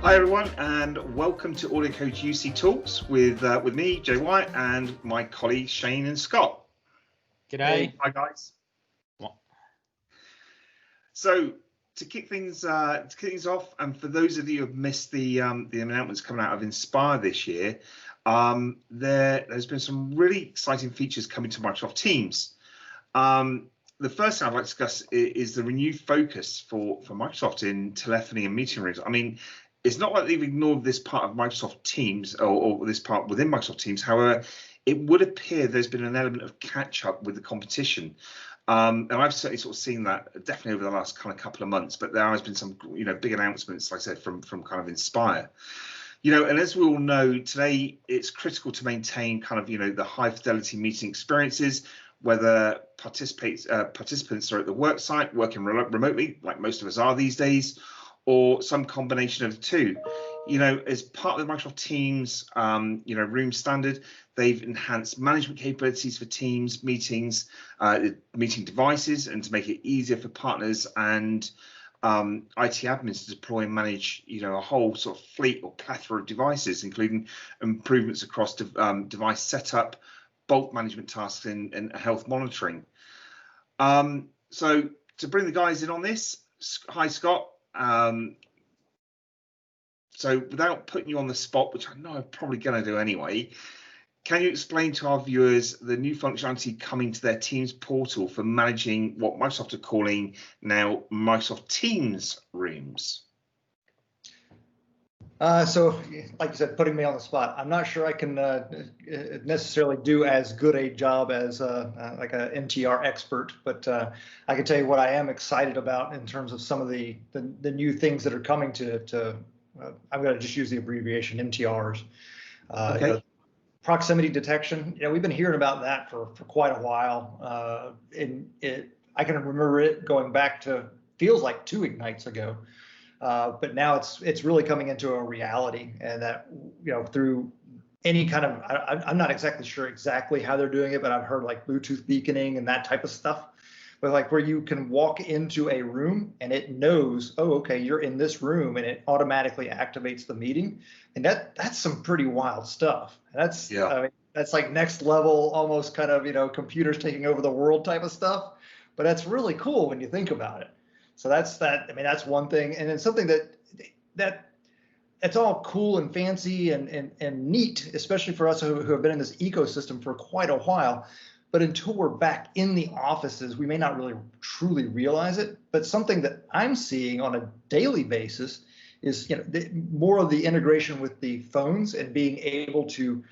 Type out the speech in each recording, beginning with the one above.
Hi everyone, and welcome to AudioCodes UC Talks with me, Jay White, and my colleagues Shane and Scott. G'day. Hey, hi guys. What? So to kick things off, and for those of you who have missed the announcements coming out of Inspire this year, there's been some really exciting features coming to Microsoft Teams. The first thing I'd like to discuss is the renewed focus for Microsoft in telephony and meeting rooms. I mean, it's not like they've ignored this part of Microsoft Teams or this part within Microsoft Teams. However, it would appear there's been an element of catch up with the competition. And I've certainly sort of seen that definitely over the last kind of couple of months, but there has been some, big announcements, like I said, from kind of Inspire. And as we all know, today it's critical to maintain kind of, the high fidelity meeting experiences, whether participants are at the work site, working remotely, like most of us are these days, or some combination of the two. As part of the Microsoft Teams, room standard, they've enhanced management capabilities for Teams meetings, meeting devices, and to make it easier for partners and IT admins to deploy and manage, a whole sort of fleet or plethora of devices, including improvements across device setup, bulk management tasks, and health monitoring. So to bring the guys in on this, hi Scott. So without putting you on the spot, which I know I'm probably going to do anyway, can you explain to our viewers the new functionality coming to their Teams portal for managing what Microsoft are calling now Microsoft Teams rooms? So, like you said, putting me on the spot, I'm not sure I can necessarily do as good a job as like a MTR expert, but I can tell you what I am excited about in terms of some of the new things that are coming to I'm going to just use the abbreviation MTRs. Okay. Proximity detection. We've been hearing about that for quite a while. I can remember it going back to feels like 2 Ignites ago. But now it's really coming into a reality, and that through any kind of I'm not exactly sure exactly how they're doing it, but I've heard like Bluetooth beaconing and that type of stuff. But like where you can walk into a room and it knows, oh, okay, you're in this room, and it automatically activates the meeting, and that's some pretty wild stuff. That's that's like next level, almost kind of computers taking over the world type of stuff. But that's really cool when you think about it. So that's that. I mean, that's one thing, and then something that's all cool and fancy and neat, especially for us who have been in this ecosystem for quite a while. But until we're back in the offices, we may not really truly realize it. But something that I'm seeing on a daily basis is more of the integration with the phones and being able to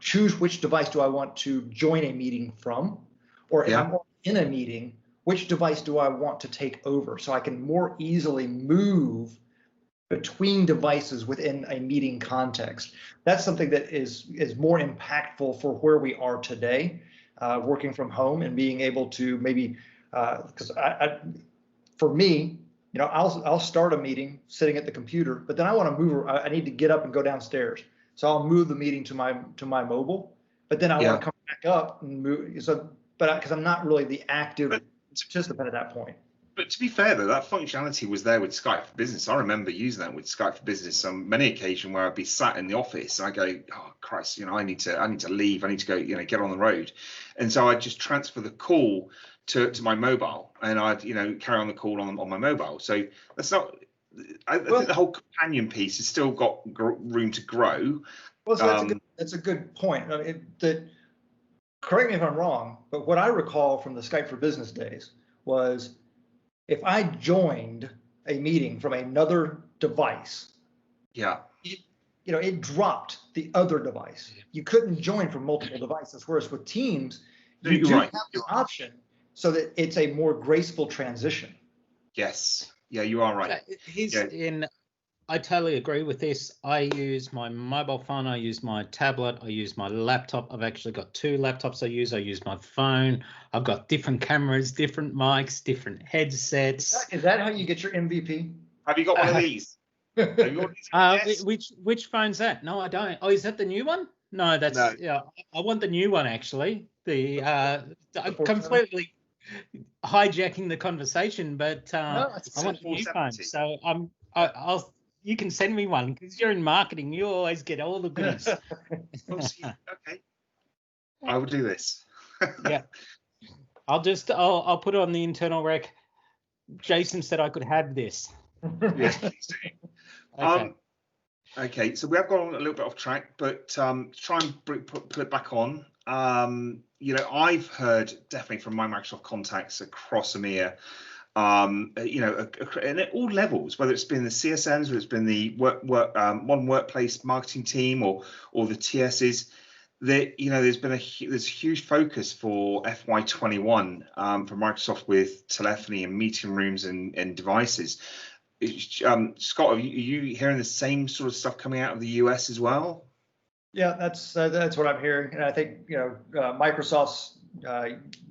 choose which device do I want to join a meeting from, or if I'm in a meeting, which device do I want to take over, so I can more easily move between devices within a meeting context. That's something that is more impactful for where we are today, working from home and being able to maybe, because for me, I'll start a meeting sitting at the computer, but then I want to move. I need to get up and go downstairs, so I'll move the meeting to my mobile. But then I want to come back up and move. So, but because I'm not really the active participant at that point. But to be fair though, that functionality was there with Skype for Business. I remember using that with Skype for Business on many occasions where I'd be sat in the office and I go, oh Christ, I need to leave, I need to go, get on the road. And so I'd just transfer the call to my mobile, and I'd carry on the call on my mobile. So that's not, I think the whole companion piece has still got room to grow. Well, so that's a good point. Correct me if I'm wrong, but what I recall from the Skype for Business days was if I joined a meeting from another device, it dropped the other device. You couldn't join from multiple devices, whereas with Teams, you do have the option so that it's a more graceful transition. Yes. Yeah, you are right. I totally agree with this. I use my mobile phone, I use my tablet, I use my laptop. I've actually got 2 laptops I use. I use my phone. I've got different cameras, different mics, different headsets. Is that how you get your MVP? Have you got one of these? Which phone's that? No, I don't. Oh, is that the new one? No, that's I want the new one actually. I'm completely hijacking the conversation, but I want the new phone. So I'll. You can send me one because you're in marketing. You always get all the goodies. Okay, I will do this. Yeah, I'll put it on the internal rec. Jason said I could have this. Yes, please do. Okay. Okay, so we have gone a little bit off track, but try and put it back on. I've heard definitely from my Microsoft contacts across EMEA, and at all levels, whether it's been the CSMs, whether it's been the modern workplace marketing team or the TSs, that there's been a huge focus for FY21 for Microsoft with telephony and meeting rooms and devices. Scott, are you hearing the same sort of stuff coming out of the US as well? Yeah, that's what I'm hearing, and I think Microsoft's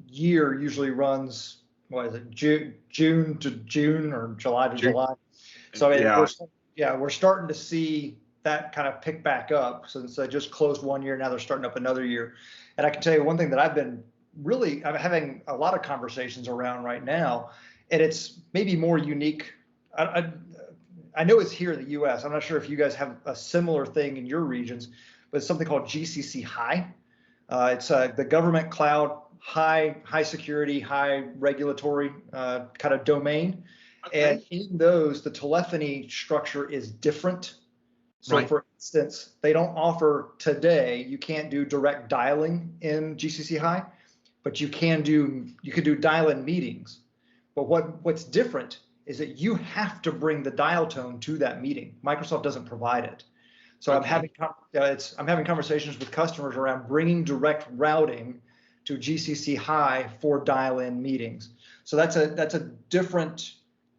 year usually runs, what is it, June to June or July to July. So we're starting to see that kind of pick back up since they just closed one year. Now they're starting up another year, and I can tell you one thing that I'm having a lot of conversations around right now, and it's maybe more unique. I know it's here in the U.S. I'm not sure if you guys have a similar thing in your regions, but it's something called GCC High. It's the government cloud, high security, high regulatory kind of domain. Okay. And in those, the telephony structure is different. So right. For instance, they don't offer today, you can't do direct dialing in GCC High, but you can do dial-in meetings. But what's different is that you have to bring the dial tone to that meeting. Microsoft doesn't provide it. So okay. I'm having conversations with customers around bringing direct routing to GCC High for dial-in meetings. So that's a different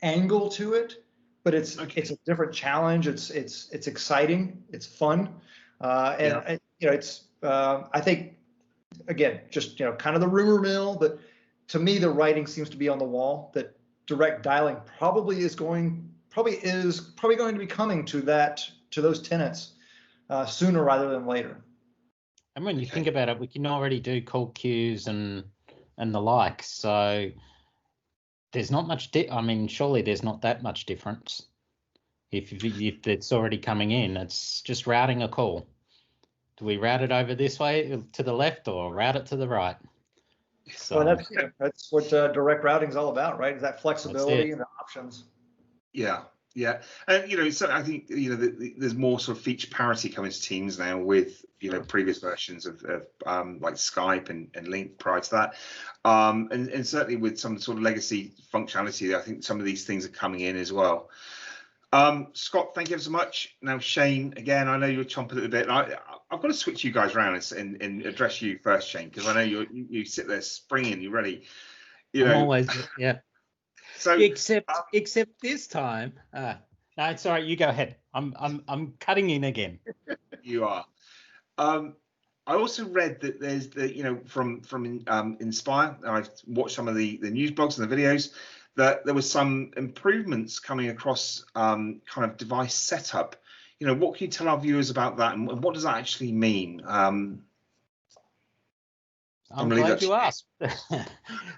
angle to it, but it's a different challenge. It's exciting. It's fun, I think again just kind of the rumor mill, but to me the writing seems to be on the wall that direct dialing probably going to be coming to those tenants sooner rather than later. And when you think about it, we can already do call queues and the like. So there's not much. Surely there's not that much difference. If it's already coming in, it's just routing a call. Do we route it over this way to the left or route it to the right? So that's what direct routing is all about, right? Is that flexibility and the options? Yeah. And so I think there's more sort of feature parity coming to Teams now with previous versions of like Skype and Link prior to that, and certainly with some sort of legacy functionality. I think some of these things are coming in as well. Scott, thank you ever so much. Now Shane, again, I know you're chomping at the bit. I've got to switch you guys around and address you first, Shane, because I know you sit there springing, you're ready. I'm always, yeah. So except this time, no, it's all right. You go ahead. I'm cutting in again. You are. I also read that there's from Inspire. I've watched some of the news blogs and the videos that there was some improvements coming across kind of device setup. What can you tell our viewers about that, and what does that actually mean? I'm glad you asked.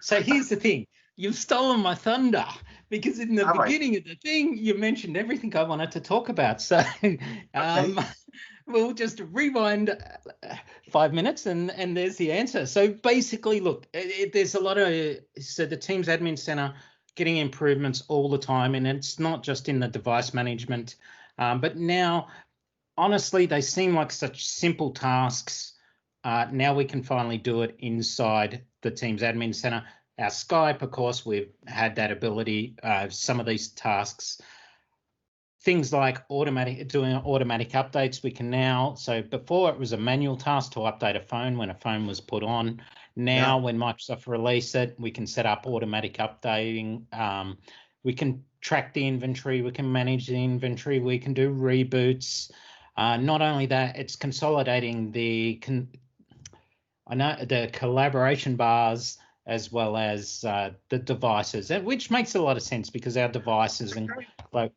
So here's the thing. You've stolen my thunder, because in the beginning of the thing, you mentioned everything I wanted to talk about. So we'll just rewind 5 minutes and there's the answer. So basically, look, there's a lot of, the Teams Admin Center getting improvements all the time, and it's not just in the device management, but now, honestly, they seem like such simple tasks. Now we can finally do it inside the Teams Admin Center. Our Skype, of course, we've had that ability. Some of these tasks, things like doing automatic updates, we can now. So before it was a manual task to update a phone when a phone was put on. Now, when Microsoft released it, we can set up automatic updating. We can track the inventory. We can manage the inventory. We can do reboots. Not only that, it's consolidating the collaboration bars as well as the devices, which makes a lot of sense because our devices and like.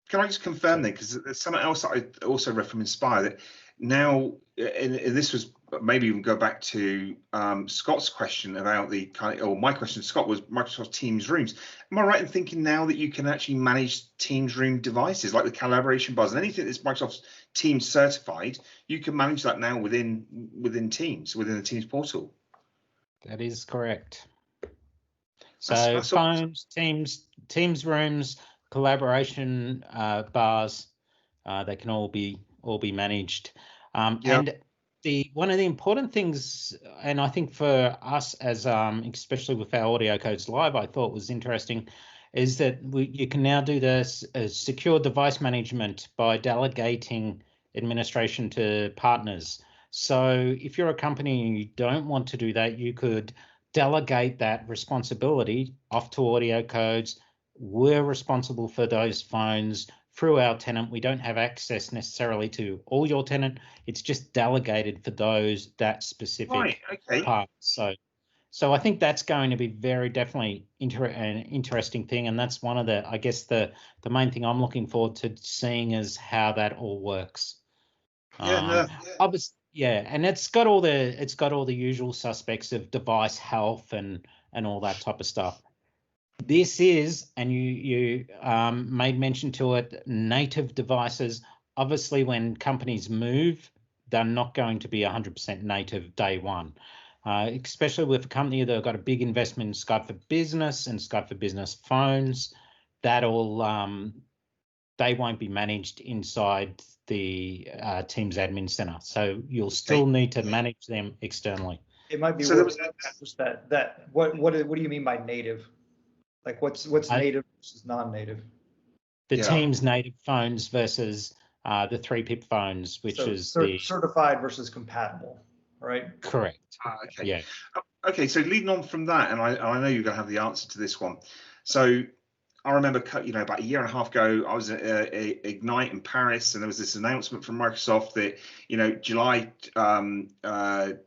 Can I just confirm that, because there's something else that I also read from Inspire, that now, and this was maybe even go back to Scott's question about the or my question to Scott was Microsoft Teams rooms. Am I right in thinking now that you can actually manage Teams room devices like the collaboration bars and anything that's Microsoft Teams certified? You can manage that now within Teams, within the Teams portal. That is correct. So That's phones, Teams rooms, collaboration bars, they can all be managed. And one of the important things, and I think for us as especially with our AudioCodes Live, I thought was interesting, is that you can now do this secure device management by delegating administration to partners. So if you're a company and you don't want to do that, you could delegate that responsibility off to AudioCodes. We're responsible for those phones through our tenant. We don't have access necessarily to all your tenant. It's just delegated for that specific part. So I think that's going to be very definitely an interesting thing, and that's one of the, I guess the main thing I'm looking forward to seeing is how that all works. Obviously, and it's got all the usual suspects of device health and all that type of stuff. This is, and you made mention to it, native devices. Obviously, when companies move, they're not going to be 100% native day one, especially with a company that have got a big investment in Skype for Business and Skype for Business phones. That all, they won't be managed inside the Teams admin center. So you'll still need to manage them externally. It might be worth just that. What do you mean by native? Like what's native versus non-native? The Teams native phones versus the 3-pip phones, which is the certified versus compatible, right? Correct. Okay. Yeah. Okay. So leading on from that, and I know you're going to have the answer to this one. So I remember, about a year and a half ago, I was at Ignite in Paris, and there was this announcement from Microsoft that, July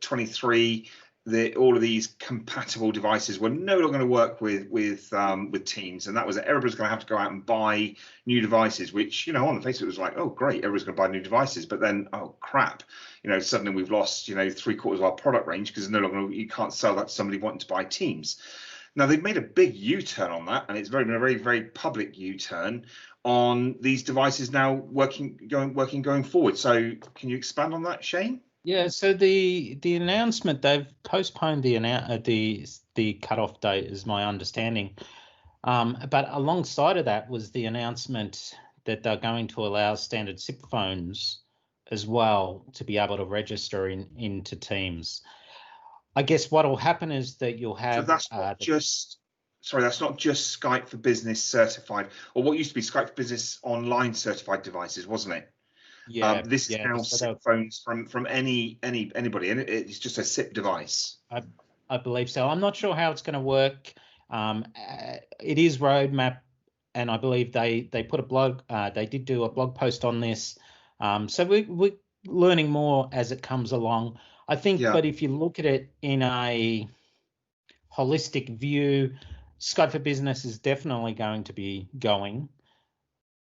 23. That all of these compatible devices were no longer going to work with Teams, and that was that everybody's going to have to go out and buy new devices. Which on the face of it was like, oh great, everybody's going to buy new devices. But then, oh crap, suddenly we've lost 3/4 of our product range because no longer you can't sell that to somebody wanting to buy Teams. Now they've made a big U-turn on that, and it's been a very, very public U-turn on these devices now going forward. So can you expand on that, Shane? Yeah, so the announcement, they've postponed the cutoff date, is my understanding. But alongside of that was the announcement that they're going to allow standard SIP phones as well to be able to register into Teams. I guess what will happen is that you'll have. So that's not that's not just Skype for Business certified, or what used to be Skype for Business online certified devices, wasn't it? Yeah. This is now SIP phones from anybody, and it's just a SIP device. I believe so. I'm not sure how it's going to work. It is roadmap, and I believe they put a blog. They did do a blog post on this. So we're learning more as it comes along. I think, but if you look at it in a holistic view, Skype for Business is definitely going to be going.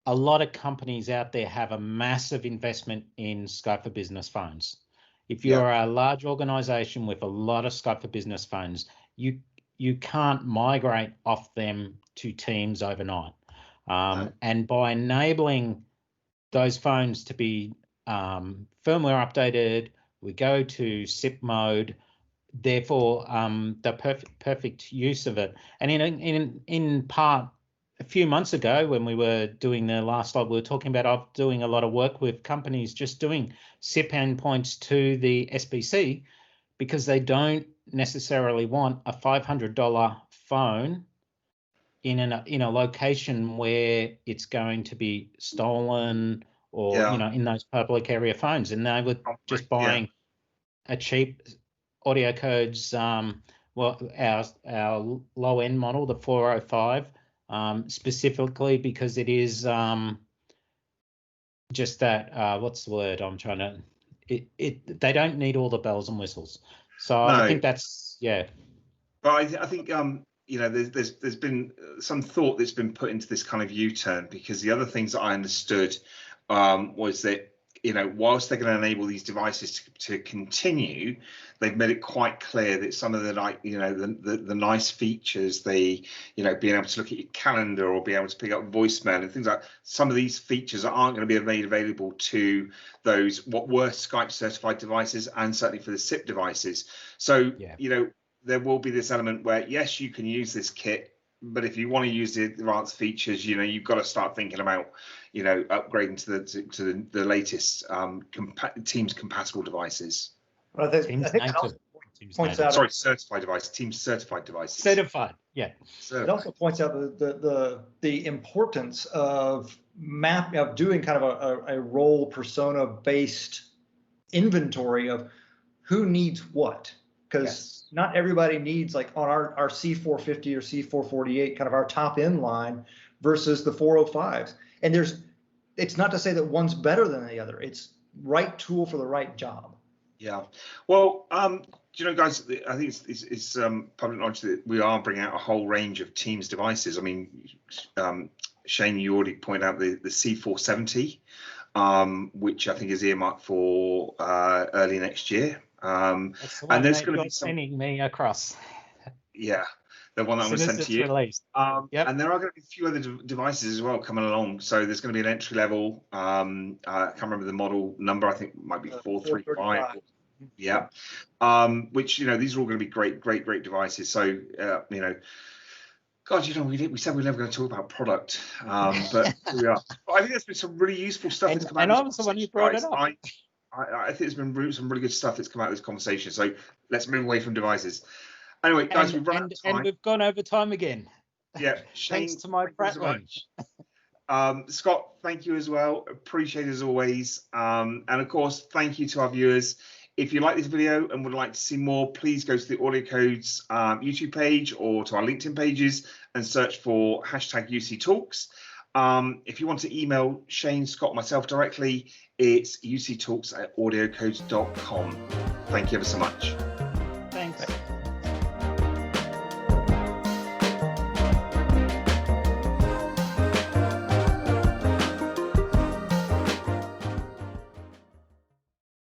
A lot of companies out there have a massive investment in Skype for Business phones. If you're a large organization with a lot of Skype for Business phones, you can't migrate off them to Teams overnight. And by enabling those phones to be firmware updated, we go to SIP mode. Therefore, the perfect use of it. And in part, a few months ago, when we were doing the last live, we were talking about doing a lot of work with companies just doing SIP endpoints to the SBC because they don't necessarily want a $500 phone in a location where it's going to be stolen or in those public area phones, and they were just buying a cheap AudioCodes, our low end model, the 405. Specifically because it is just that what's the word I'm trying to they don't need all the bells and whistles, so I think that's but I think there's been some thought that's been put into this kind of U-turn, because the other things that I understood was that whilst they're going to enable these devices to continue, they've made it quite clear that some of the the nice features, being able to look at your calendar or be able to pick up voicemail and things like some of these features aren't going to be made available to those what were Skype certified devices and certainly for the SIP devices. So there will be this element where yes, you can use this kit, but if you want to use the advanced features, you've got to start thinking about upgrading to the latest Teams compatible devices. But I think it also points out. Sorry, certified devices. Teams certified devices. Certified, yeah. It also points out the importance of doing kind of a role persona based inventory of who needs what, because not everybody needs, like on our C450 or C448, kind of our top end line versus the 405s. And it's not to say that one's better than the other. It's right tool for the right job. Yeah. Well, guys, I think it's public knowledge that we are bringing out a whole range of Teams devices. I mean, Shane, you already pointed out the C470, which I think is earmarked for early next year. And there's going to be sending me across. Yeah, the one that I'm going to send to you. Released. And there are going to be a few other devices as well coming along. So there's going to be an entry level. I can't remember the model number. I think it might be 435. Yeah. Which these are all going to be great devices. So God, we said we were never going to talk about product, but here we are. But I think there's been some really useful stuff that's come out. And I was the one who brought it up. I think there's been some really good stuff that's come out of this conversation. So let's move away from devices. Anyway, guys, we've run out of time. And we've gone over time again. Yeah, Shane, thanks to my Prattling. Scott, thank you as well. Appreciate it as always. And of course, thank you to our viewers. If you like this video and would like to see more, please go to the AudioCodes YouTube page or to our LinkedIn pages and search for #UC Talks. If you want to email Shane, Scott, myself directly, it's uctalks@audiocodes.com. Thank you ever so much. Thanks.